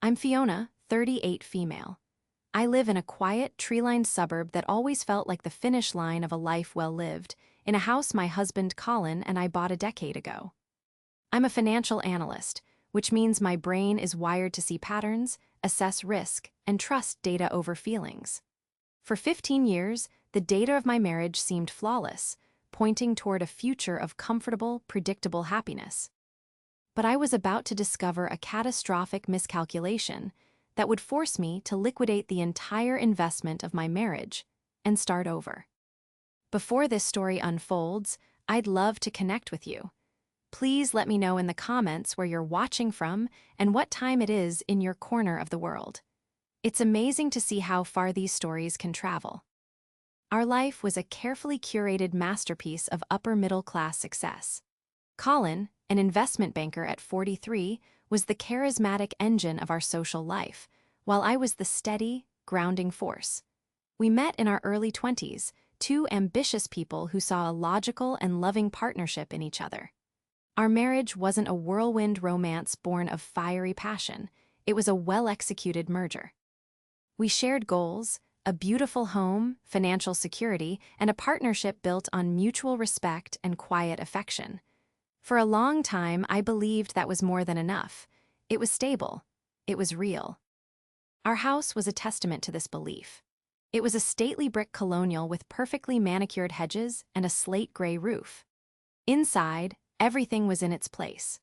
I'm Fiona, 38 female. I live in a quiet, tree-lined suburb that always felt like the finish line of a life well lived, in a house my husband Colin and I bought a decade ago. I'm a financial analyst, which means my brain is wired to see patterns, assess risk, and trust data over feelings. For 15 years, the data of my marriage seemed flawless, pointing toward a future of comfortable, predictable happiness. But I was about to discover a catastrophic miscalculation that would force me to liquidate the entire investment of my marriage and start over. Before this story unfolds, I'd love to connect with you. Please let me know in the comments where you're watching from and what time it is in your corner of the world. It's amazing to see how far these stories can travel. Our life was a carefully curated masterpiece of upper-middle-class success. Colin, an investment banker at 43, was the charismatic engine of our social life, while I was the steady, grounding force. We met in our early 20s, two ambitious people who saw a logical and loving partnership in each other. Our marriage wasn't a whirlwind romance born of fiery passion, it was a well-executed merger. We shared goals, a beautiful home, financial security, and a partnership built on mutual respect and quiet affection. For a long time, I believed that was more than enough. It was stable. It was real. Our house was a testament to this belief. It was a stately brick colonial with perfectly manicured hedges and a slate gray roof. Inside, everything was in its place.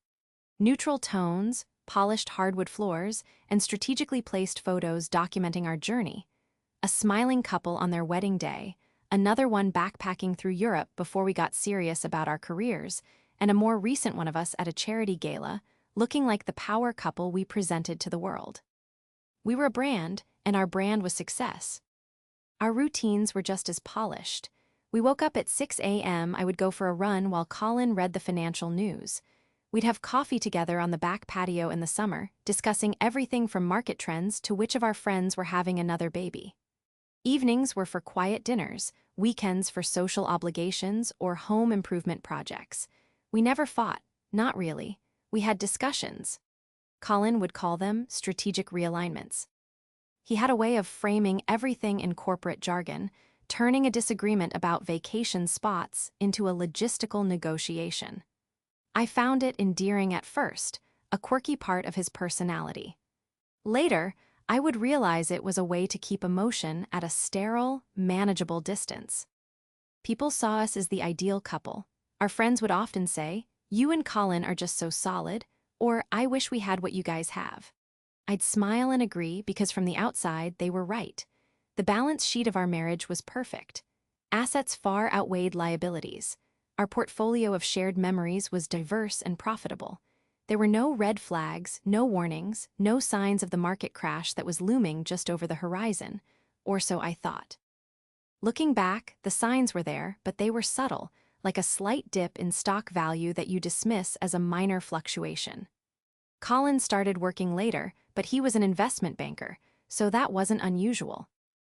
Neutral tones, polished hardwood floors, and strategically placed photos documenting our journey. A smiling couple on their wedding day, another one backpacking through Europe before we got serious about our careers, and a more recent one of us at a charity gala, looking like the power couple we presented to the world. We were a brand, and our brand was success. Our routines were just as polished. We woke up at 6 a.m. I would go for a run while Colin read the financial news. We'd have coffee together on the back patio in the summer, discussing everything from market trends to which of our friends were having another baby. Evenings were for quiet dinners, weekends for social obligations or home improvement projects. We never fought, not really. We had discussions. Colin would call them strategic realignments. He had a way of framing everything in corporate jargon, turning a disagreement about vacation spots into a logistical negotiation. I found it endearing at first, a quirky part of his personality. Later, I would realize it was a way to keep emotion at a sterile, manageable distance. People saw us as the ideal couple. Our friends would often say, "You and Colin are just so solid," or "I wish we had what you guys have." I'd smile and agree because from the outside, they were right. The balance sheet of our marriage was perfect. Assets far outweighed liabilities. Our portfolio of shared memories was diverse and profitable. There were no red flags, no warnings, no signs of the market crash that was looming just over the horizon, or so I thought. Looking back, the signs were there, but they were subtle, like a slight dip in stock value that you dismiss as a minor fluctuation. Colin started working later, but he was an investment banker, so that wasn't unusual.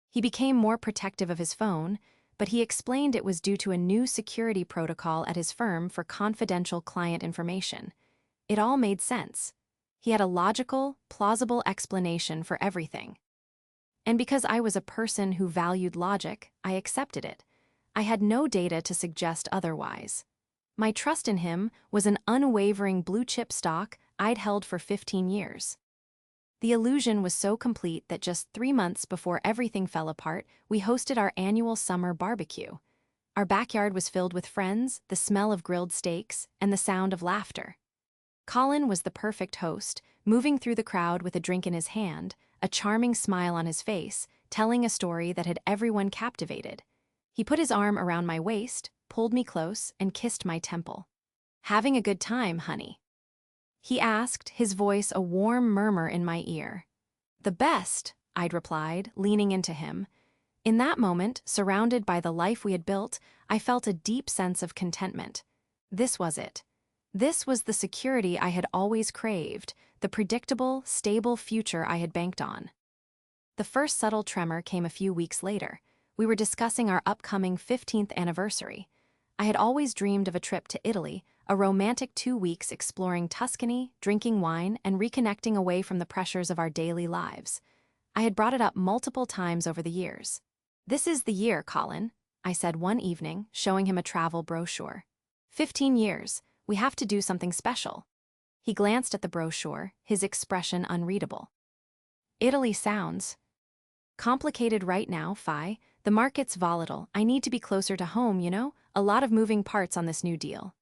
He became more protective of his phone, but he explained it was due to a new security protocol at his firm for confidential client information. It all made sense. He had a logical, plausible explanation for everything. And because I was a person who valued logic, I accepted it. I had no data to suggest otherwise. My trust in him was an unwavering blue-chip stock I'd held for 15 years. The illusion was so complete that just 3 months before everything fell apart, we hosted our annual summer barbecue. Our backyard was filled with friends, the smell of grilled steaks, and the sound of laughter. Colin was the perfect host, moving through the crowd with a drink in his hand, a charming smile on his face, telling a story that had everyone captivated. He put his arm around my waist, pulled me close, and kissed my temple. "Having a good time, honey?" He asked, his voice a warm murmur in my ear. "The best," I'd replied, leaning into him. In that moment, surrounded by the life we had built, I felt a deep sense of contentment. This was it. This was the security I had always craved, the predictable, stable future I had banked on. The first subtle tremor came a few weeks later. We were discussing our upcoming 15th anniversary. I had always dreamed of a trip to Italy, a romantic 2 weeks exploring Tuscany, drinking wine, and reconnecting away from the pressures of our daily lives. I had brought it up multiple times over the years. "This is the year, Colin," I said one evening, showing him a travel brochure. 15 years, we have to do something special." He glanced at the brochure, his expression unreadable. "Italy sounds complicated right now, Fi. The market's volatile. I need to be closer to home, you know? A lot of moving parts on this new deal."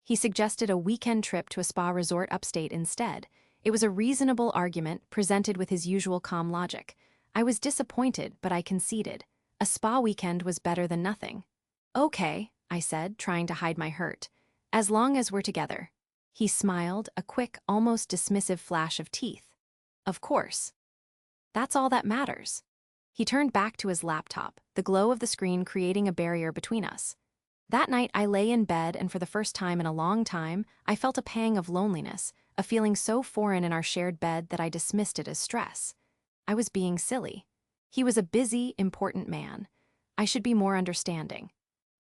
He suggested a weekend trip to a spa resort upstate instead. It was a reasonable argument, presented with his usual calm logic. I was disappointed, but I conceded. A spa weekend was better than nothing. "Okay," I said, trying to hide my hurt. "As long as we're together." He smiled, a quick, almost dismissive flash of teeth. "Of course. That's all that matters." He turned back to his laptop, the glow of the screen creating a barrier between us. That night I lay in bed, and for the first time in a long time, I felt a pang of loneliness, a feeling so foreign in our shared bed that I dismissed it as stress. I was being silly. He was a busy, important man. I should be more understanding.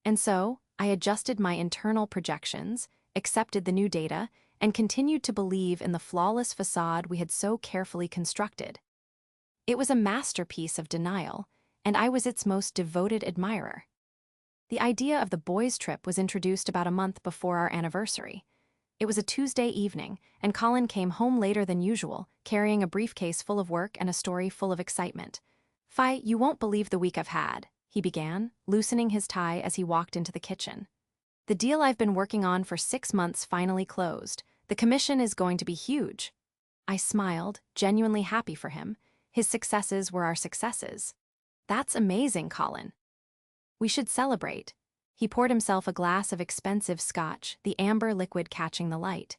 And so, I adjusted my internal projections, accepted the new data, and continued to believe in the flawless facade we had so carefully constructed. It was a masterpiece of denial, and I was its most devoted admirer. The idea of the boys' trip was introduced about a month before our anniversary. It was a Tuesday evening, and Colin came home later than usual, carrying a briefcase full of work and a story full of excitement. "Fi, you won't believe the week I've had," he began, loosening his tie as he walked into the kitchen. "The deal I've been working on for 6 months finally closed. The commission is going to be huge." I smiled, genuinely happy for him. His successes were our successes. "That's amazing, Colin. We should celebrate." He poured himself a glass of expensive scotch, the amber liquid catching the light.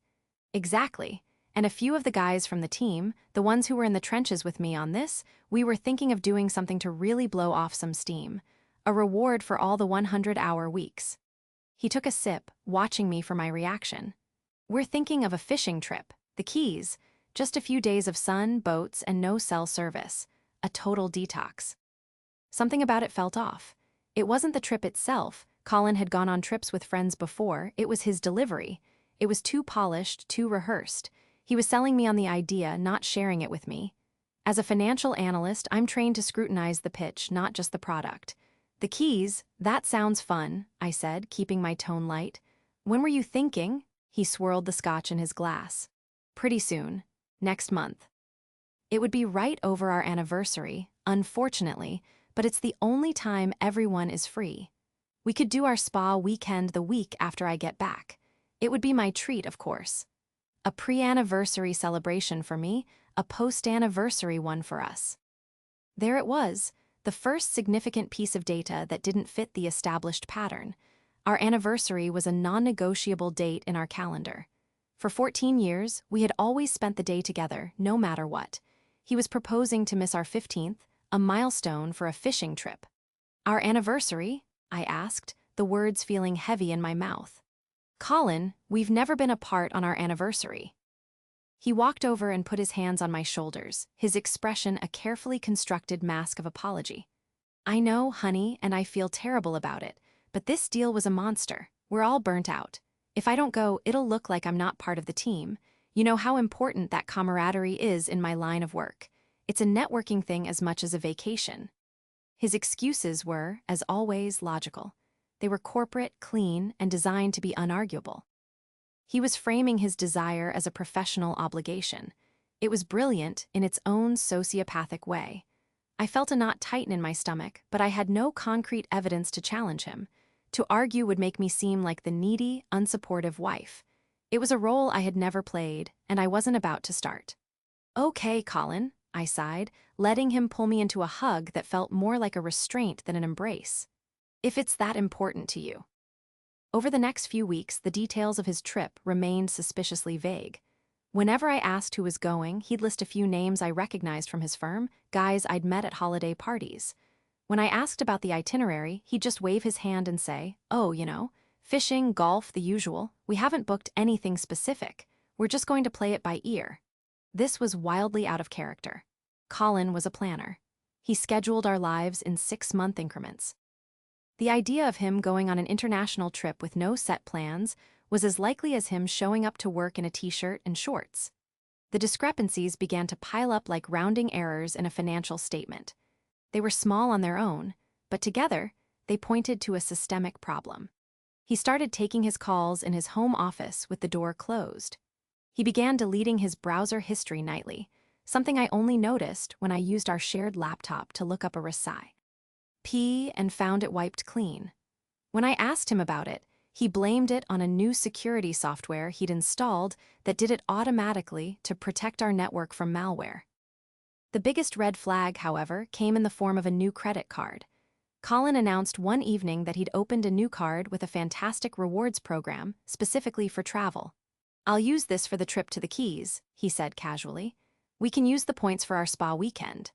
"Exactly. And a few of the guys from the team, the ones who were in the trenches with me on this, we were thinking of doing something to really blow off some steam. A reward for all the 100-hour weeks." He took a sip, watching me for my reaction. "We're thinking of a fishing trip, the Keys. Just a few days of sun, boats, and no cell service. A total detox." Something about it felt off. It wasn't the trip itself. Colin had gone on trips with friends before. It was his delivery. It was too polished, too rehearsed. He was selling me on the idea, not sharing it with me. As a financial analyst, I'm trained to scrutinize the pitch, not just the product. "The Keys, that sounds fun," I said, keeping my tone light. "When were you thinking?" He swirled the scotch in his glass. "Pretty soon. Next month." It would be right over our anniversary, unfortunately, but it's the only time everyone is free. We could do our spa weekend the week after I get back. It would be my treat, of course. A pre-anniversary celebration for me, a post-anniversary one for us. There it was, the first significant piece of data that didn't fit the established pattern. Our anniversary was a non-negotiable date in our calendar. For 14 years, we had always spent the day together, no matter what. He was proposing to miss our 15th, a milestone for a fishing trip. "Our anniversary?" I asked, the words feeling heavy in my mouth. "Colin, we've never been apart on our anniversary." He walked over and put his hands on my shoulders, his expression a carefully constructed mask of apology. "I know, honey, and I feel terrible about it, but this deal was a monster. We're all burnt out. If I don't go, it'll look like I'm not part of the team. You know how important that camaraderie is in my line of work. It's a networking thing as much as a vacation." His excuses were, as always, logical. They were corporate, clean, and designed to be unarguable. He was framing his desire as a professional obligation. It was brilliant in its own sociopathic way. I felt a knot tighten in my stomach, but I had no concrete evidence to challenge him. To argue would make me seem like the needy, unsupportive wife. It was a role I had never played, and I wasn't about to start. "Okay, Colin," I sighed, letting him pull me into a hug that felt more like a restraint than an embrace. "If it's that important to you." Over the next few weeks, the details of his trip remained suspiciously vague. Whenever I asked who was going, he'd list a few names I recognized from his firm, guys I'd met at holiday parties. When I asked about the itinerary, he'd just wave his hand and say, "Oh, you know, fishing, golf, the usual. We haven't booked anything specific. We're just going to play it by ear." This was wildly out of character. Colin was a planner. He scheduled our lives in 6-month increments. The idea of him going on an international trip with no set plans was as likely as him showing up to work in a t-shirt and shorts. The discrepancies began to pile up like rounding errors in a financial statement. They were small on their own, but together, they pointed to a systemic problem. He started taking his calls in his home office with the door closed. He began deleting his browser history nightly, something I only noticed when I used our shared laptop to look up a recipe and found it wiped clean. When I asked him about it, he blamed it on a new security software he'd installed that did it automatically to protect our network from malware. The biggest red flag, however, came in the form of a new credit card. Colin announced one evening that he'd opened a new card with a fantastic rewards program specifically for travel. "I'll use this for the trip to the Keys," he said casually. "We can use the points for our spa weekend."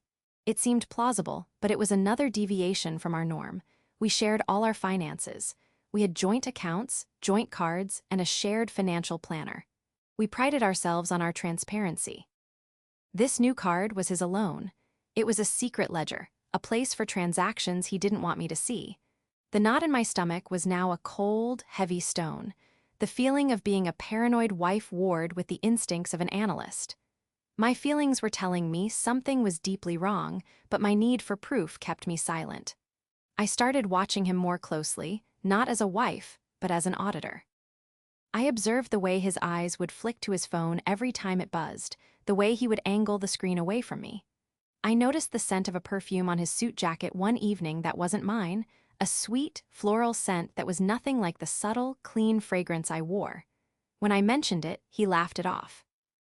It seemed plausible, but it was another deviation from our norm. We shared all our finances. We had joint accounts, joint cards, and a shared financial planner. We prided ourselves on our transparency. This new card was his alone. It was a secret ledger, a place for transactions he didn't want me to see. The knot in my stomach was now a cold, heavy stone, the feeling of being a paranoid wife ward with the instincts of an analyst. My feelings were telling me something was deeply wrong, but my need for proof kept me silent. I started watching him more closely, not as a wife, but as an auditor. I observed the way his eyes would flick to his phone every time it buzzed, the way he would angle the screen away from me. I noticed the scent of a perfume on his suit jacket one evening that wasn't mine, a sweet, floral scent that was nothing like the subtle, clean fragrance I wore. When I mentioned it, he laughed it off.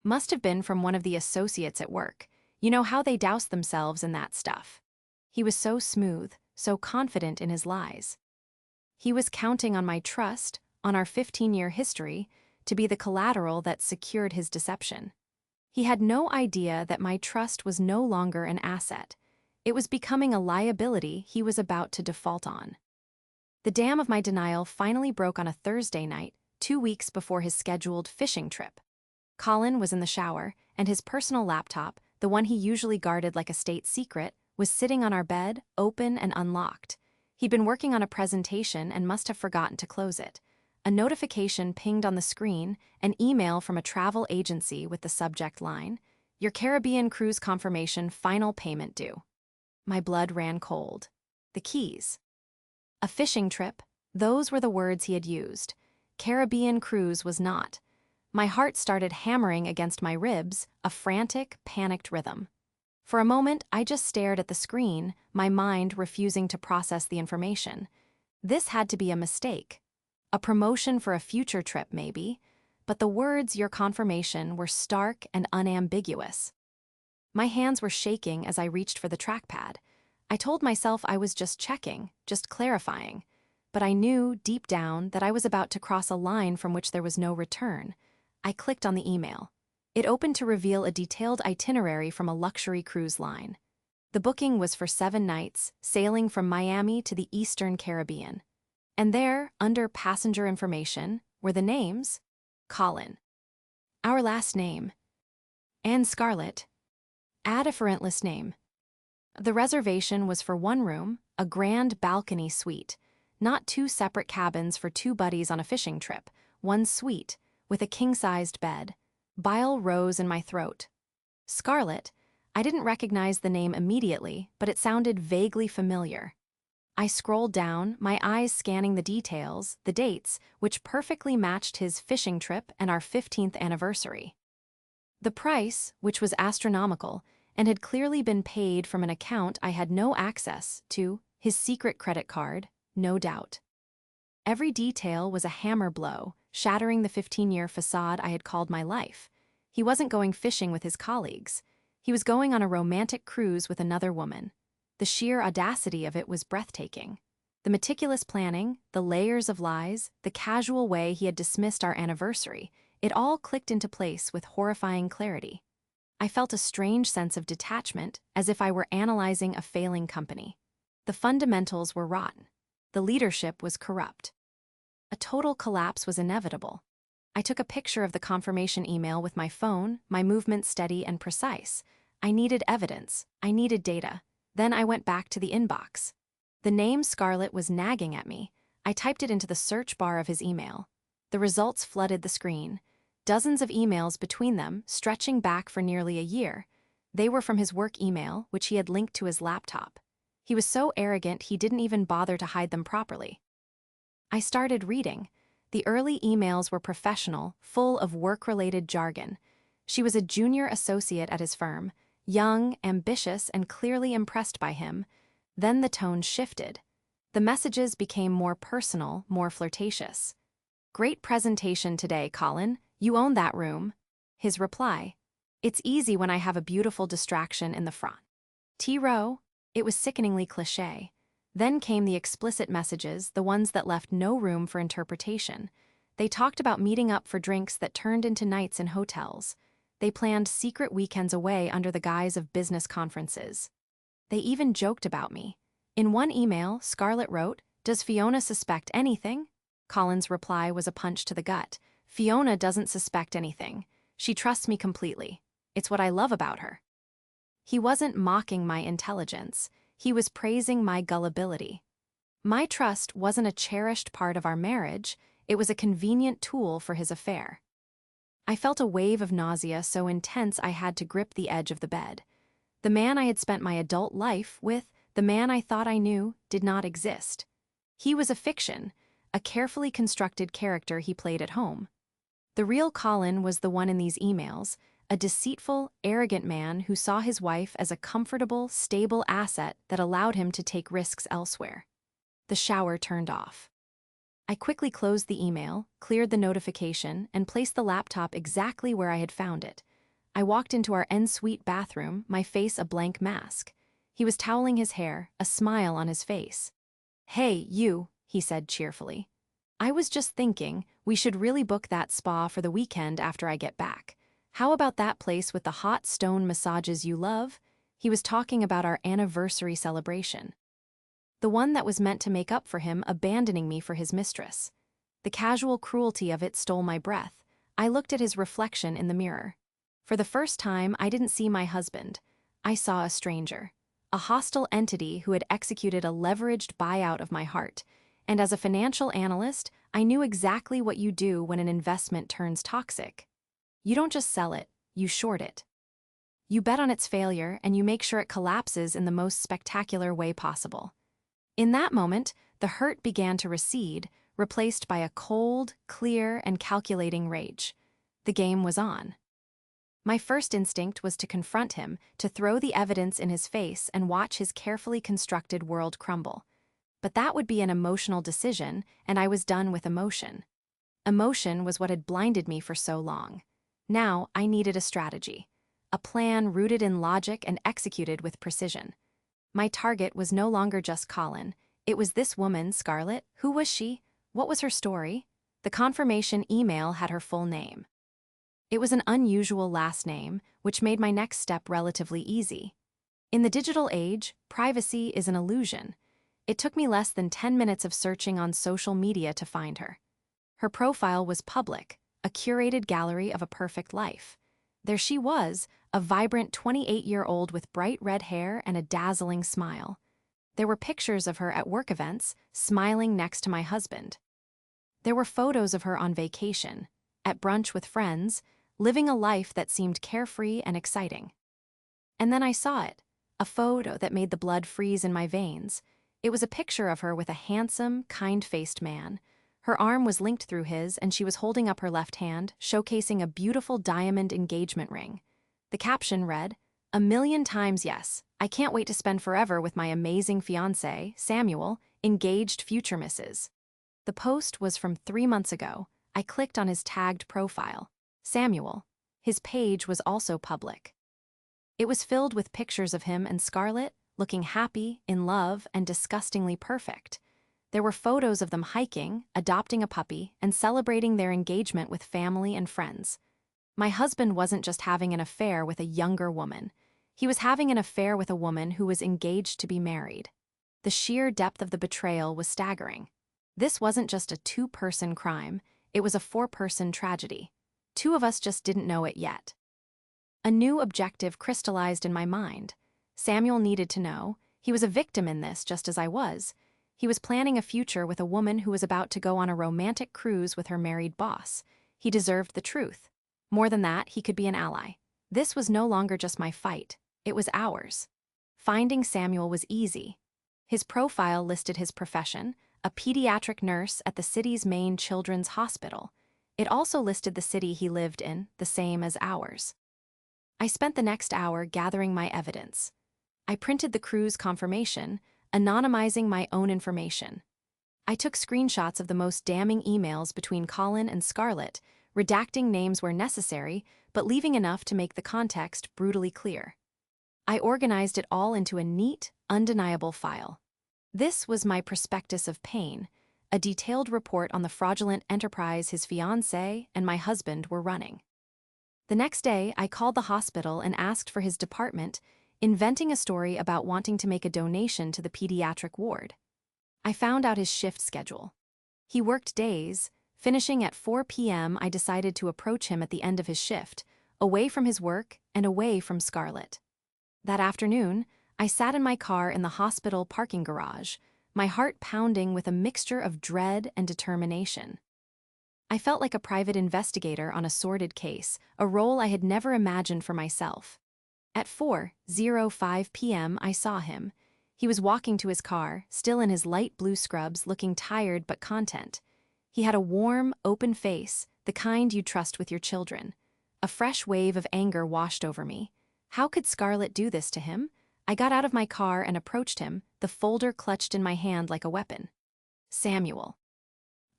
Must have been from one of the associates at work. You know how they douse themselves in that stuff. He was so smooth, so confident in his lies. He was counting on my trust, on our 15-year history, to be the collateral that secured his deception. He had no idea that my trust was no longer an asset. It was becoming a liability he was about to default on. The dam of my denial finally broke on a Thursday night, 2 weeks before his scheduled fishing trip. Colin was in the shower, and his personal laptop, the one he usually guarded like a state secret, was sitting on our bed, open and unlocked. He'd been working on a presentation and must have forgotten to close it. A notification pinged on the screen, an email from a travel agency with the subject line, "Your Caribbean cruise confirmation final payment due." My blood ran cold. The Keys. A fishing trip, those were the words he had used. Caribbean cruise was not. My heart started hammering against my ribs, a frantic, panicked rhythm. For a moment, I just stared at the screen, my mind refusing to process the information. This had to be a mistake. A promotion for a future trip, maybe, but the words "your confirmation" were stark and unambiguous. My hands were shaking as I reached for the trackpad. I told myself I was just checking, just clarifying, but I knew, deep down, that I was about to cross a line from which there was no return. I clicked on the email. It opened to reveal a detailed itinerary from a luxury cruise line. The booking was for 7 nights, sailing from Miami to the Eastern Caribbean. And there, under passenger information, were the names: Colin. Our last name. Anne Scarlett. Add a parentless name. The reservation was for 1 room, a grand balcony suite, not 2 separate cabins for 2 buddies on a fishing trip, 1 suite, with a king-sized bed. Bile rose in my throat. Scarlett. I didn't recognize the name immediately, but it sounded vaguely familiar. I scrolled down, my eyes scanning the details, the dates, which perfectly matched his fishing trip and our 15th anniversary. The price, which was astronomical, and had clearly been paid from an account I had no access to, his secret credit card, no doubt. Every detail was a hammer blow, shattering the 15-year facade I had called my life. He wasn't going fishing with his colleagues. He was going on a romantic cruise with another woman. The sheer audacity of it was breathtaking. The meticulous planning, the layers of lies, the casual way he had dismissed our anniversary, it all clicked into place with horrifying clarity. I felt a strange sense of detachment, as if I were analyzing a failing company. The fundamentals were rotten. The leadership was corrupt. A total collapse was inevitable. I took a picture of the confirmation email with my phone, my movements steady and precise. I needed evidence. I needed data. Then I went back to the inbox. The name Scarlett was nagging at me. I typed it into the search bar of his email. The results flooded the screen. Dozens of emails between them, stretching back for nearly a year. They were from his work email, which he had linked to his laptop. He was so arrogant he didn't even bother to hide them properly. I started reading. The early emails were professional, full of work-related jargon. She was a junior associate at his firm, young, ambitious, and clearly impressed by him. Then the tone shifted. The messages became more personal, more flirtatious. "Great presentation today, Colin. You own that room." His reply: "It's easy when I have a beautiful distraction in the front." T-row. It was sickeningly cliché. Then came the explicit messages, the ones that left no room for interpretation. They talked about meeting up for drinks that turned into nights in hotels. They planned secret weekends away under the guise of business conferences. They even joked about me. In one email, Scarlett wrote, "Does Fiona suspect anything?" Colin's reply was a punch to the gut. "Fiona doesn't suspect anything. She trusts me completely. It's what I love about her." He wasn't mocking my intelligence. He was praising my gullibility. My trust wasn't a cherished part of our marriage, it was a convenient tool for his affair. I felt a wave of nausea so intense I had to grip the edge of the bed. The man I had spent my adult life with, the man I thought I knew, did not exist. He was a fiction, a carefully constructed character he played at home. The real Colin was the one in these emails, a deceitful, arrogant man who saw his wife as a comfortable, stable asset that allowed him to take risks elsewhere. The shower turned off. I quickly closed the email, cleared the notification, and placed the laptop exactly where I had found it. I walked into our en-suite bathroom, my face a blank mask. He was toweling his hair, a smile on his face. "Hey, you," he said cheerfully. "I was just thinking, we should really book that spa for the weekend after I get back. How about that place with the hot stone massages you love?" He was talking about our anniversary celebration. The one that was meant to make up for him abandoning me for his mistress. The casual cruelty of it stole my breath. I looked at his reflection in the mirror. For the first time, I didn't see my husband. I saw a stranger. A hostile entity who had executed a leveraged buyout of my heart. And as a financial analyst, I knew exactly what you do when an investment turns toxic. You don't just sell it, you short it. You bet on its failure and you make sure it collapses in the most spectacular way possible. In that moment, the hurt began to recede, replaced by a cold, clear, and calculating rage. The game was on. My first instinct was to confront him, to throw the evidence in his face and watch his carefully constructed world crumble. But that would be an emotional decision, and I was done with emotion. Emotion was what had blinded me for so long. Now I needed a strategy, a plan rooted in logic and executed with precision. My target was no longer just Colin. It was this woman, Scarlett. Who was she? What was her story? The confirmation email had her full name. It was an unusual last name, which made my next step relatively easy. In the digital age, privacy is an illusion. It took me less than 10 minutes of searching on social media to find her. Her profile was public, a curated gallery of a perfect life. There she was, a vibrant 28-year-old with bright red hair and a dazzling smile. There were pictures of her at work events, smiling next to my husband. There were photos of her on vacation, at brunch with friends, living a life that seemed carefree and exciting. And then I saw it, a photo that made the blood freeze in my veins. It was a picture of her with a handsome, kind-faced man. Her arm was linked through his, and she was holding up her left hand, showcasing a beautiful diamond engagement ring. The caption read, "A million times yes, I can't wait to spend forever with my amazing fiancé, Samuel, engaged future Mrs." The post was from 3 months ago. I clicked on his tagged profile, Samuel. His page was also public. It was filled with pictures of him and Scarlett, looking happy, in love, and disgustingly perfect. There were photos of them hiking, adopting a puppy, and celebrating their engagement with family and friends. My husband wasn't just having an affair with a younger woman. He was having an affair with a woman who was engaged to be married. The sheer depth of the betrayal was staggering. This wasn't just a 2-person crime, it was a 4-person tragedy. 2 of us just didn't know it yet. A new objective crystallized in my mind. Samuel needed to know. He was a victim in this just as I was. He was planning a future with a woman who was about to go on a romantic cruise with her married boss. He deserved the truth. More than that, he could be an ally. This was no longer just my fight. It was ours. Finding Samuel was easy. His profile listed his profession, a pediatric nurse at the city's main children's hospital. It also listed the city he lived in, the same as ours. I spent the next hour gathering my evidence. I printed the cruise confirmation, anonymizing my own information. I took screenshots of the most damning emails between Colin and Scarlett, redacting names where necessary, but leaving enough to make the context brutally clear. I organized it all into a neat, undeniable file. This was my prospectus of pain, a detailed report on the fraudulent enterprise his fiancé and my husband were running. The next day, I called the hospital and asked for his department, inventing a story about wanting to make a donation to the pediatric ward. I found out his shift schedule. He worked days. Finishing at 4 p.m., I decided to approach him at the end of his shift, away from his work and away from Scarlett. That afternoon, I sat in my car in the hospital parking garage, my heart pounding with a mixture of dread and determination. I felt like a private investigator on a sordid case, a role I had never imagined for myself. At 4:05 p.m., I saw him. He was walking to his car, still in his light blue scrubs, looking tired but content. He had a warm, open face, the kind you'd trust with your children. A fresh wave of anger washed over me. How could Scarlett do this to him? I got out of my car and approached him, the folder clutched in my hand like a weapon. Samuel.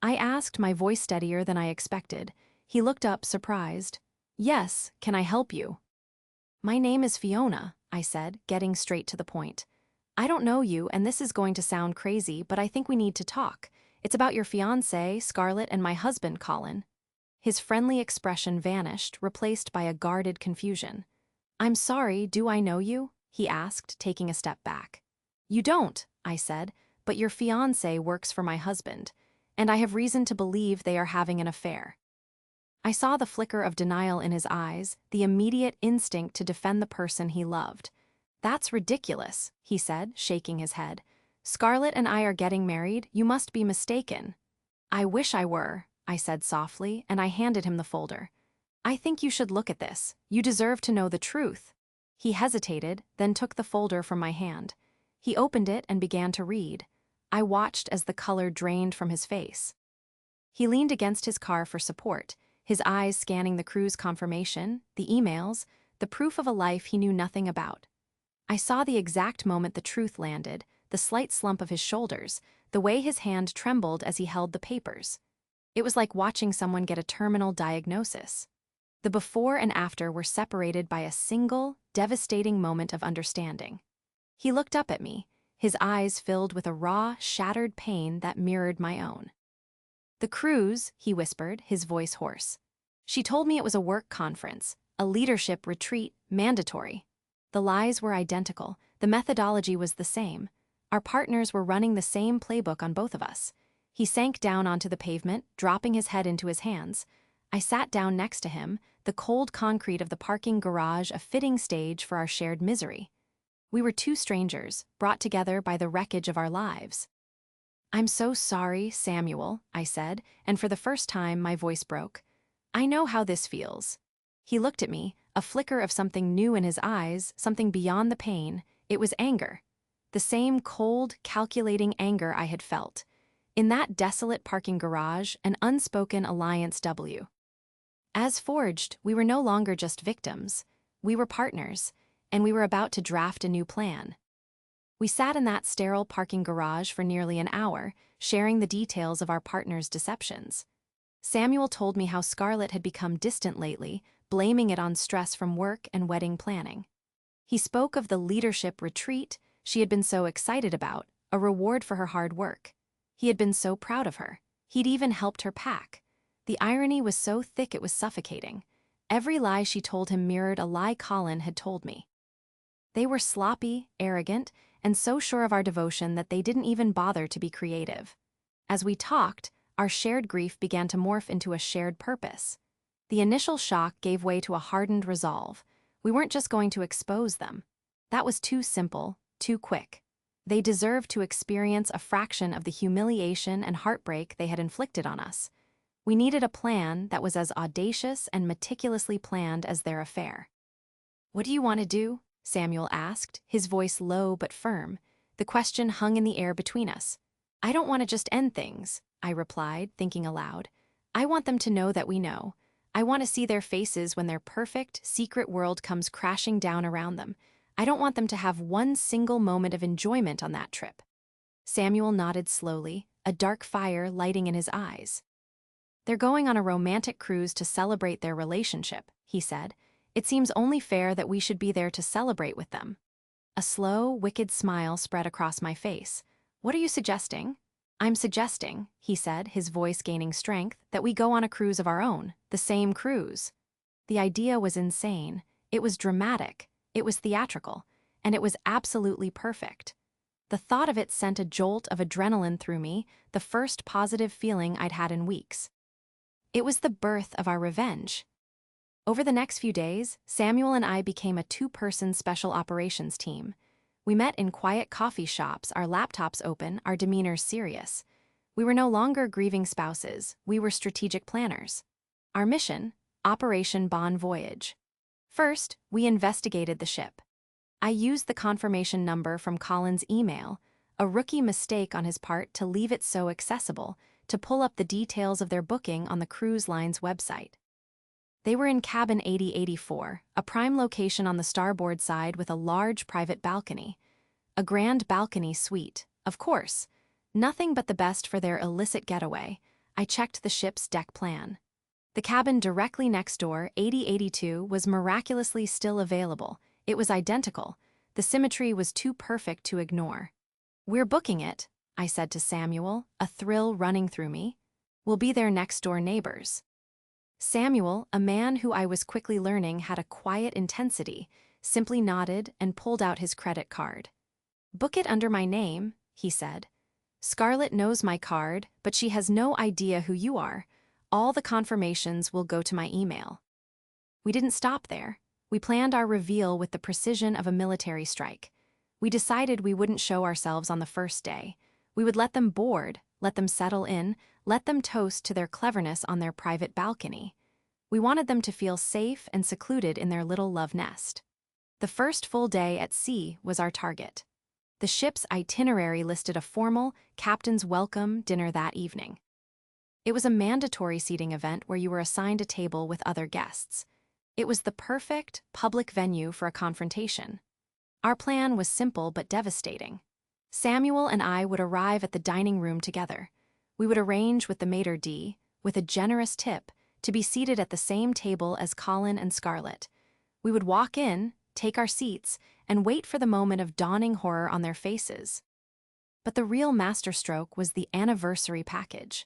I asked, my voice steadier than I expected. He looked up, surprised. Yes, can I help you? My name is Fiona, I said, getting straight to the point. I don't know you, and this is going to sound crazy, but I think we need to talk. It's about your fiancé, Scarlett, and my husband, Colin. His friendly expression vanished, replaced by a guarded confusion. I'm sorry, do I know you? He asked, taking a step back. You don't, I said, but your fiancé works for my husband, and I have reason to believe they are having an affair. I saw the flicker of denial in his eyes, the immediate instinct to defend the person he loved. That's ridiculous, he said, shaking his head. Scarlett and I are getting married, you must be mistaken. I wish I were, I said softly, and I handed him the folder. I think you should look at this. You deserve to know the truth. He hesitated, then took the folder from my hand. He opened it and began to read. I watched as the color drained from his face. He leaned against his car for support, his eyes scanning the cruise confirmation, the emails, the proof of a life he knew nothing about. I saw the exact moment the truth landed, the slight slump of his shoulders, the way his hand trembled as he held the papers. It was like watching someone get a terminal diagnosis. The before and after were separated by a single, devastating moment of understanding. He looked up at me, his eyes filled with a raw, shattered pain that mirrored my own. The cruise, he whispered, his voice hoarse. She told me it was a work conference, a leadership retreat, mandatory. The lies were identical, the methodology was the same. Our partners were running the same playbook on both of us. He sank down onto the pavement, dropping his head into his hands. I sat down next to him, the cold concrete of the parking garage a fitting stage for our shared misery. We were two strangers, brought together by the wreckage of our lives. I'm so sorry, Samuel, I said, and for the first time my voice broke. I know how this feels. He looked at me, a flicker of something new in his eyes, something beyond the pain. It was anger. The same cold, calculating anger I had felt. In that desolate parking garage, an unspoken alliance W. As forged, we were no longer just victims. We were partners, and we were about to draft a new plan. We sat in that sterile parking garage for nearly an hour, sharing the details of our partners' deceptions. Samuel told me how Scarlett had become distant lately, blaming it on stress from work and wedding planning. He spoke of the leadership retreat she had been so excited about, a reward for her hard work. He had been so proud of her. He'd even helped her pack. The irony was so thick it was suffocating. Every lie she told him mirrored a lie Colin had told me. They were sloppy, arrogant, and so sure of our devotion that they didn't even bother to be creative. As we talked, our shared grief began to morph into a shared purpose. The initial shock gave way to a hardened resolve. We weren't just going to expose them. That was too simple, too quick. They deserved to experience a fraction of the humiliation and heartbreak they had inflicted on us. We needed a plan that was as audacious and meticulously planned as their affair. "What do you want to do?" Samuel asked, his voice low but firm. The question hung in the air between us. "I don't want to just end things," I replied, thinking aloud. "I want them to know that we know. I want to see their faces when their perfect, secret world comes crashing down around them. I don't want them to have one single moment of enjoyment on that trip." Samuel nodded slowly, a dark fire lighting in his eyes. "They're going on a romantic cruise to celebrate their relationship," he said. "It seems only fair that we should be there to celebrate with them." A slow, wicked smile spread across my face. "What are you suggesting?" "I'm suggesting," he said, his voice gaining strength, "that we go on a cruise of our own, the same cruise." The idea was insane. It was dramatic. It was theatrical. And it was absolutely perfect. The thought of it sent a jolt of adrenaline through me, the first positive feeling I'd had in weeks. It was the birth of our revenge. Over the next few days, Samuel and I became a two-person special operations team. We met in quiet coffee shops, our laptops open, our demeanors serious. We were no longer grieving spouses, we were strategic planners. Our mission: Operation Bon Voyage. First, we investigated the ship. I used the confirmation number from Colin's email, a rookie mistake on his part to leave it so accessible, to pull up the details of their booking on the cruise line's website. They were in cabin 8084, a prime location on the starboard side with a large private balcony. A grand balcony suite, of course. Nothing but the best for their illicit getaway. I checked the ship's deck plan. The cabin directly next door, 8082, was miraculously still available. It was identical. The symmetry was too perfect to ignore. "We're booking it," I said to Samuel, a thrill running through me. "We'll be their next-door neighbors." Samuel, a man who I was quickly learning had a quiet intensity, simply nodded and pulled out his credit card. "Book it under my name," he said. "Scarlett knows my card, but she has no idea who you are. All the confirmations will go to my email." We didn't stop there. We planned our reveal with the precision of a military strike. We decided we wouldn't show ourselves on the first day. We would let them board, let them settle in, let them toast to their cleverness on their private balcony. We wanted them to feel safe and secluded in their little love nest. The first full day at sea was our target. The ship's itinerary listed a formal, captain's welcome dinner that evening. It was a mandatory seating event where you were assigned a table with other guests. It was the perfect, public venue for a confrontation. Our plan was simple but devastating. Samuel and I would arrive at the dining room together. We would arrange with the maitre d', with a generous tip, to be seated at the same table as Colin and Scarlett. We would walk in, take our seats, and wait for the moment of dawning horror on their faces. But the real masterstroke was the anniversary package.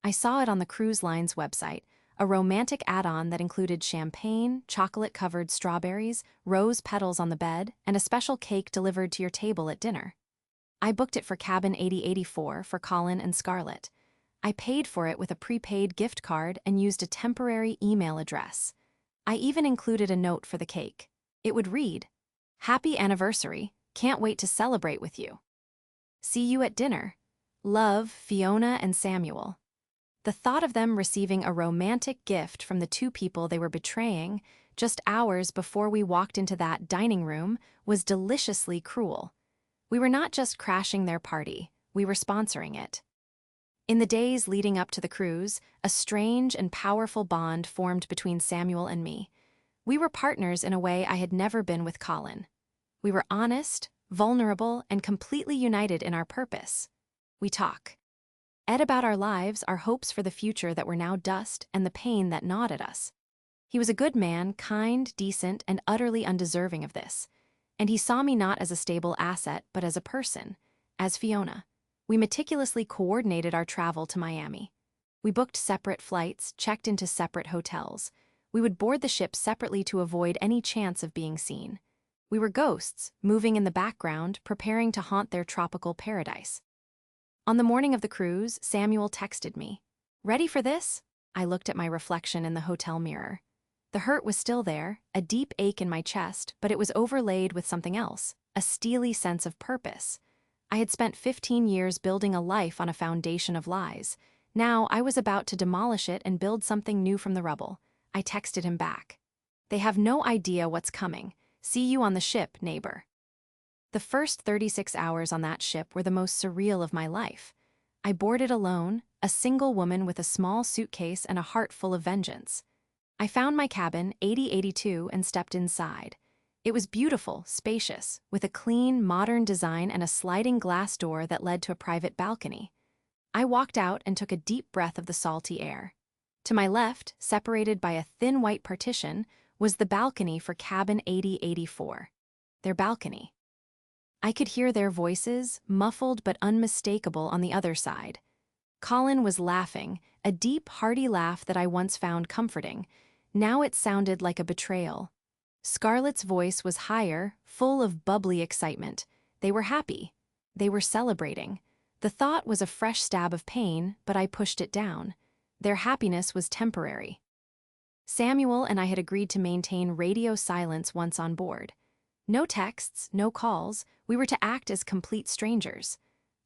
I saw it on the cruise line's website, a romantic add-on that included champagne, chocolate-covered strawberries, rose petals on the bed, and a special cake delivered to your table at dinner. I booked it for cabin 8084 for Colin and Scarlett. I paid for it with a prepaid gift card and used a temporary email address. I even included a note for the cake. It would read, "Happy anniversary, can't wait to celebrate with you. See you at dinner. Love, Fiona and Samuel." The thought of them receiving a romantic gift from the two people they were betraying just hours before we walked into that dining room was deliciously cruel. We were not just crashing their party, we were sponsoring it. In the days leading up to the cruise, a strange and powerful bond formed between Samuel and me. We were partners in a way I had never been with Colin. We were honest, vulnerable, and completely united in our purpose. We talk. Ed about our lives, our hopes for the future that were now dust, and the pain that gnawed at us. He was a good man, kind, decent, and utterly undeserving of this. And he saw me not as a stable asset, but as a person, as Fiona. We meticulously coordinated our travel to Miami. We booked separate flights, checked into separate hotels. We would board the ship separately to avoid any chance of being seen. We were ghosts, moving in the background, preparing to haunt their tropical paradise. On the morning of the cruise, Samuel texted me. "Ready for this?" I looked at my reflection in the hotel mirror. The hurt was still there, a deep ache in my chest, but it was overlaid with something else, a steely sense of purpose. I had spent 15 years building a life on a foundation of lies. Now I was about to demolish it and build something new from the rubble. I texted him back. They have no idea what's coming. See you on the ship, neighbor. The first 36 hours on that ship were the most surreal of my life. I boarded alone, a single woman with a small suitcase and a heart full of vengeance. I found my cabin, 8082, and stepped inside. It was beautiful, spacious, with a clean, modern design and a sliding glass door that led to a private balcony. I walked out and took a deep breath of the salty air. To my left, separated by a thin white partition, was the balcony for cabin 8084. Their balcony. I could hear their voices, muffled but unmistakable on the other side. Colin was laughing, a deep, hearty laugh that I once found comforting. Now it sounded like a betrayal. Scarlett's voice was higher, full of bubbly excitement. They were happy. They were celebrating. The thought was a fresh stab of pain, but I pushed it down. Their happiness was temporary. Samuel and I had agreed to maintain radio silence once on board. No texts, no calls, we were to act as complete strangers.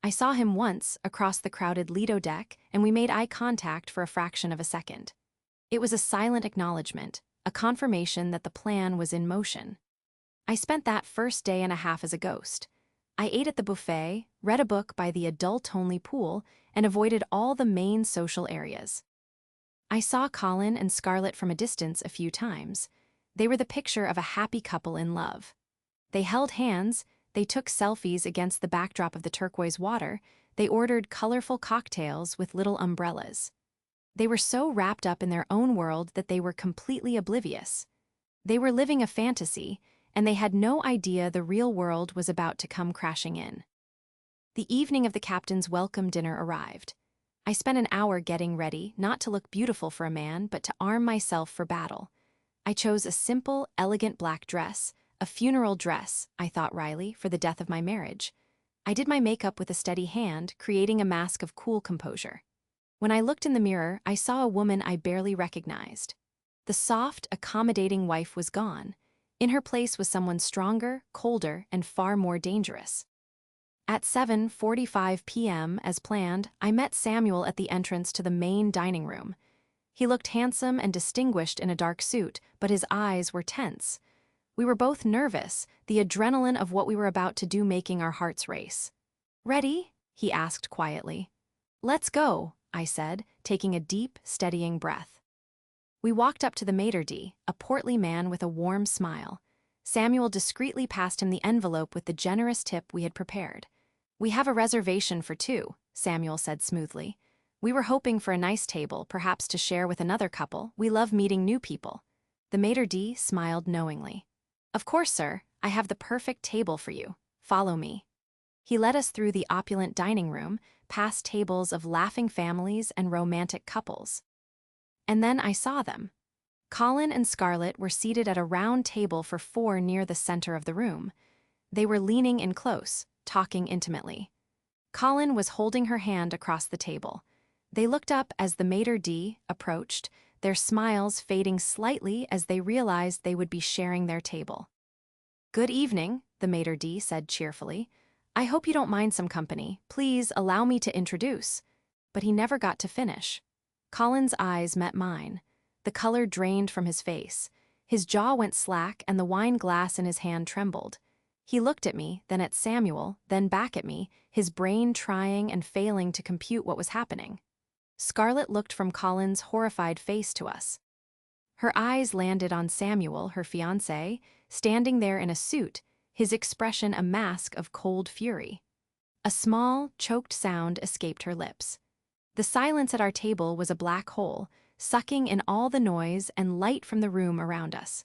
I saw him once across the crowded Lido deck, and we made eye contact for a fraction of a second. It was a silent acknowledgement, a confirmation that the plan was in motion. I spent that first day and a half as a ghost. I ate at the buffet, read a book by the adult-only pool, and avoided all the main social areas. I saw Colin and Scarlett from a distance a few times. They were the picture of a happy couple in love. They held hands, they took selfies against the backdrop of the turquoise water, they ordered colorful cocktails with little umbrellas. They were so wrapped up in their own world that they were completely oblivious. They were living a fantasy, and they had no idea the real world was about to come crashing in. The evening of the captain's welcome dinner arrived. I spent an hour getting ready, not to look beautiful for a man, but to arm myself for battle. I chose a simple, elegant black dress, a funeral dress, I thought wryly, for the death of my marriage. I did my makeup with a steady hand, creating a mask of cool composure. When I looked in the mirror, I saw a woman I barely recognized. The soft, accommodating wife was gone. In her place was someone stronger, colder, and far more dangerous. At 7:45 p.m., as planned, I met Samuel at the entrance to the main dining room. He looked handsome and distinguished in a dark suit, but his eyes were tense. We were both nervous, the adrenaline of what we were about to do making our hearts race. "Ready?" he asked quietly. "Let's go," I said, taking a deep, steadying breath. We walked up to the maitre d', a portly man with a warm smile. Samuel discreetly passed him the envelope with the generous tip we had prepared. "We have a reservation for two," Samuel said smoothly. "We were hoping for a nice table, perhaps to share with another couple. We love meeting new people." The maitre d' smiled knowingly. "Of course, sir, I have the perfect table for you. Follow me." He led us through the opulent dining room, past tables of laughing families and romantic couples. And then I saw them. Colin and Scarlett were seated at a round table for four near the center of the room. They were leaning in close, talking intimately. Colin was holding her hand across the table. They looked up as the maitre d' approached, their smiles fading slightly as they realized they would be sharing their table. "Good evening," the maitre d' said cheerfully. "I hope you don't mind some company. Please allow me to introduce." But he never got to finish. Colin's eyes met mine. The color drained from his face. His jaw went slack and the wine glass in his hand trembled. He looked at me, then at Samuel, then back at me, his brain trying and failing to compute what was happening. Scarlett looked from Colin's horrified face to us. Her eyes landed on Samuel, her fiancé, standing there in a suit, his expression a mask of cold fury. A small, choked sound escaped her lips. The silence at our table was a black hole, sucking in all the noise and light from the room around us.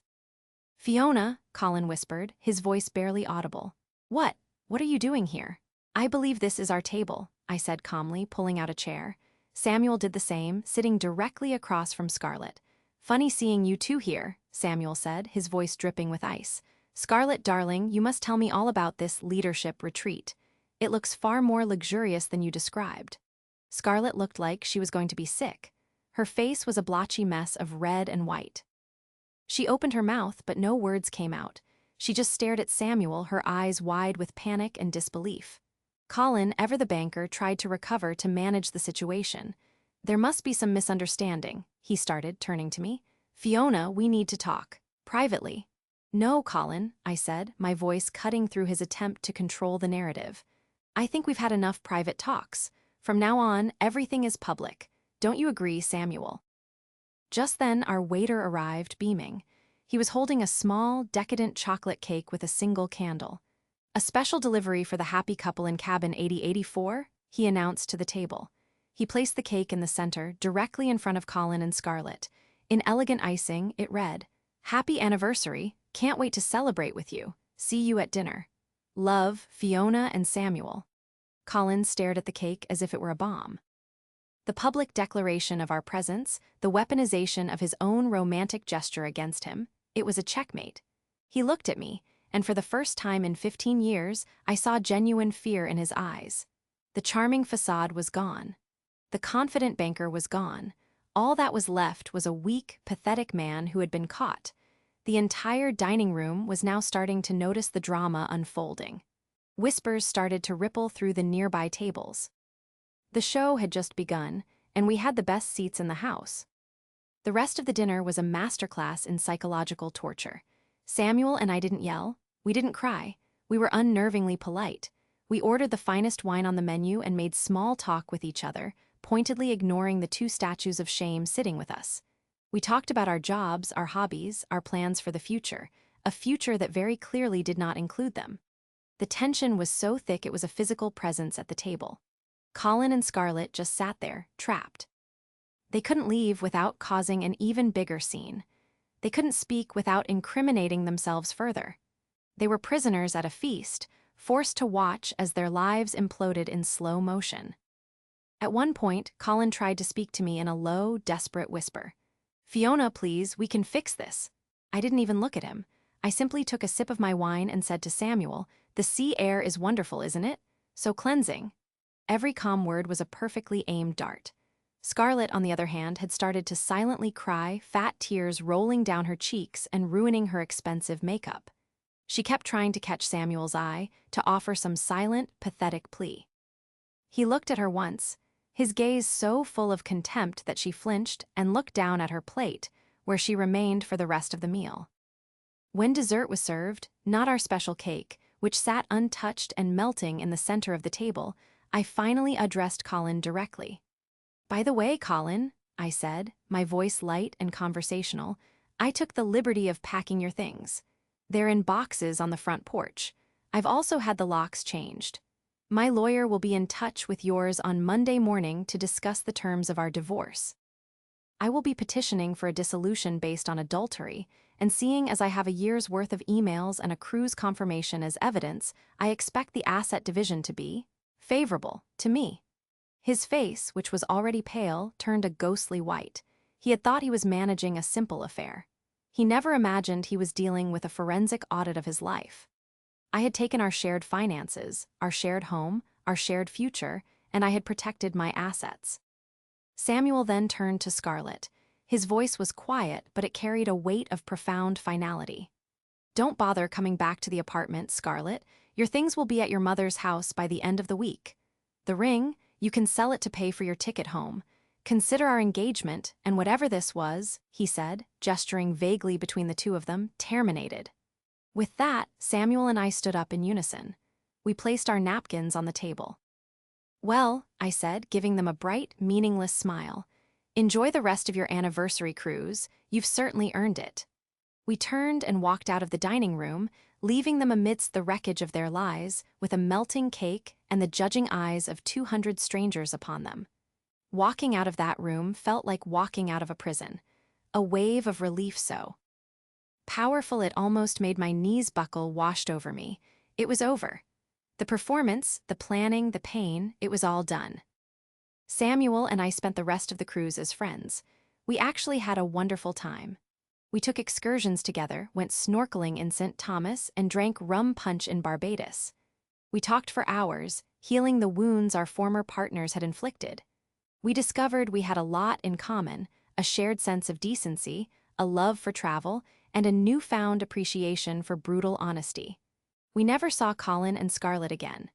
"Fiona," Colin whispered, his voice barely audible. What are you doing here?" "I believe this is our table," I said calmly, pulling out a chair. Samuel did the same, sitting directly across from Scarlett. "Funny seeing you two here," Samuel said, his voice dripping with ice. "Scarlett, darling, you must tell me all about this leadership retreat. It looks far more luxurious than you described." Scarlett looked like she was going to be sick. Her face was a blotchy mess of red and white. She opened her mouth, but no words came out. She just stared at Samuel, her eyes wide with panic and disbelief. Colin, ever the banker, tried to recover to manage the situation. There must be some misunderstanding, he started, turning to me. Fiona, we need to talk. Privately. No, Colin, I said, my voice cutting through his attempt to control the narrative. I think we've had enough private talks. From now on, everything is public. Don't you agree, Samuel? Just then, our waiter arrived, beaming. He was holding a small, decadent chocolate cake with a single candle. A special delivery for the happy couple in cabin 8084, he announced to the table. He placed the cake in the center, directly in front of Colin and Scarlett. In elegant icing, it read, "Happy anniversary, can't wait to celebrate with you. See you at dinner. Love, Fiona and Samuel." Colin stared at the cake as if it were a bomb. The public declaration of our presence, the weaponization of his own romantic gesture against him, it was a checkmate. He looked at me, and for the first time in 15 years, I saw genuine fear in his eyes. The charming facade was gone. The confident banker was gone. All that was left was a weak, pathetic man who had been caught. The entire dining room was now starting to notice the drama unfolding. Whispers started to ripple through the nearby tables. The show had just begun, and we had the best seats in the house. The rest of the dinner was a masterclass in psychological torture. Samuel and I didn't yell. We didn't cry. We were unnervingly polite. We ordered the finest wine on the menu and made small talk with each other, pointedly ignoring the two statues of shame sitting with us. We talked about our jobs, our hobbies, our plans for the future, a future that very clearly did not include them. The tension was so thick it was a physical presence at the table. Colin and Scarlett just sat there, trapped. They couldn't leave without causing an even bigger scene. They couldn't speak without incriminating themselves further. They were prisoners at a feast, forced to watch as their lives imploded in slow motion. At one point, Colin tried to speak to me in a low, desperate whisper. "Fiona, please, we can fix this." I didn't even look at him. I simply took a sip of my wine and said to Samuel, "The sea air is wonderful, isn't it? So cleansing." Every calm word was a perfectly aimed dart. Scarlett, on the other hand, had started to silently cry, fat tears rolling down her cheeks and ruining her expensive makeup. She kept trying to catch Samuel's eye, to offer some silent, pathetic plea. He looked at her once, his gaze so full of contempt that she flinched and looked down at her plate, where she remained for the rest of the meal. When dessert was served, not our special cake, which sat untouched and melting in the center of the table, I finally addressed Colin directly. "By the way, Colin," I said, my voice light and conversational, "I took the liberty of packing your things. They're in boxes on the front porch. I've also had the locks changed. My lawyer will be in touch with yours on Monday morning to discuss the terms of our divorce. I will be petitioning for a dissolution based on adultery, and seeing as I have a year's worth of emails and a cruise confirmation as evidence, I expect the asset division to be favorable to me." His face, which was already pale, turned a ghostly white. He had thought he was managing a simple affair. He never imagined he was dealing with a forensic audit of his life. I had taken our shared finances, our shared home, our shared future, and I had protected my assets. Samuel then turned to Scarlett. His voice was quiet, but it carried a weight of profound finality. "Don't bother coming back to the apartment, Scarlett. Your things will be at your mother's house by the end of the week. The ring, you can sell it to pay for your ticket home. Consider our engagement, and whatever this was," he said, gesturing vaguely between the two of them, "terminated." With that, Samuel and I stood up in unison. We placed our napkins on the table. "Well," I said, giving them a bright, meaningless smile, "enjoy the rest of your anniversary cruise. You've certainly earned it." We turned and walked out of the dining room, leaving them amidst the wreckage of their lives, with a melting cake and the judging eyes of 200 strangers upon them. Walking out of that room felt like walking out of a prison, a wave of relief so powerful it almost made my knees buckle washed over me. It was over. The performance, the planning, the pain, it was all done. Samuel and I spent the rest of the cruise as friends. We actually had a wonderful time. We took excursions together, went snorkeling in St. Thomas, and drank rum punch in Barbados. We talked for hours, healing the wounds our former partners had inflicted. We discovered we had a lot in common, a shared sense of decency, a love for travel, and a newfound appreciation for brutal honesty. We never saw Colin and Scarlett again.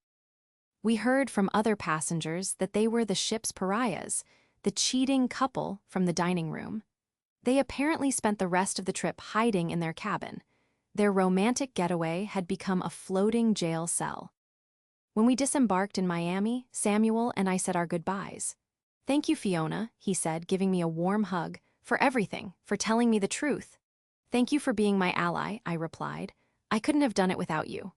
We heard from other passengers that they were the ship's pariahs, the cheating couple from the dining room. They apparently spent the rest of the trip hiding in their cabin. Their romantic getaway had become a floating jail cell. When we disembarked in Miami, Samuel and I said our goodbyes. "Thank you, Fiona," he said, giving me a warm hug, "for everything, for telling me the truth." "Thank you for being my ally," I replied. "I couldn't have done it without you."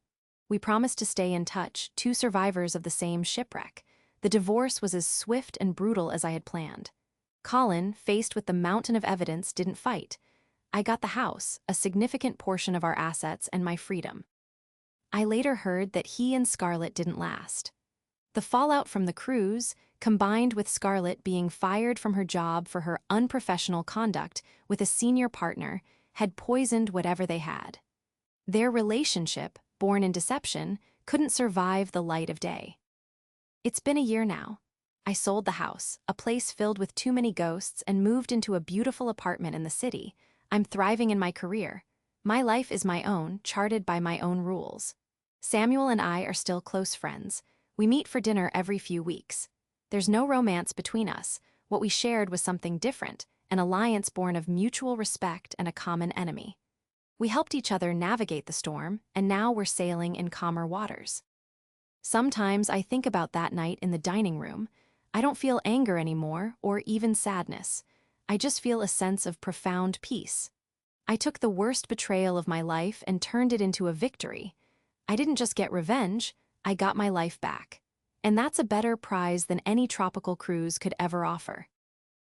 We promised to stay in touch, two survivors of the same shipwreck. The divorce was as swift and brutal as I had planned. Colin, faced with the mountain of evidence, didn't fight. I got the house, a significant portion of our assets, and my freedom. I later heard that he and Scarlett didn't last. The fallout from the cruise, combined with Scarlett being fired from her job for her unprofessional conduct with a senior partner, had poisoned whatever they had. Their relationship, born in deception, couldn't survive the light of day. It's been a year now. I sold the house, a place filled with too many ghosts, and moved into a beautiful apartment in the city. I'm thriving in my career. My life is my own, charted by my own rules. Samuel and I are still close friends. We meet for dinner every few weeks. There's no romance between us. What we shared was something different, an alliance born of mutual respect and a common enemy. We helped each other navigate the storm, and now we're sailing in calmer waters. Sometimes I think about that night in the dining room. I don't feel anger anymore, or even sadness. I just feel a sense of profound peace. I took the worst betrayal of my life and turned it into a victory. I didn't just get revenge, I got my life back. And that's a better prize than any tropical cruise could ever offer.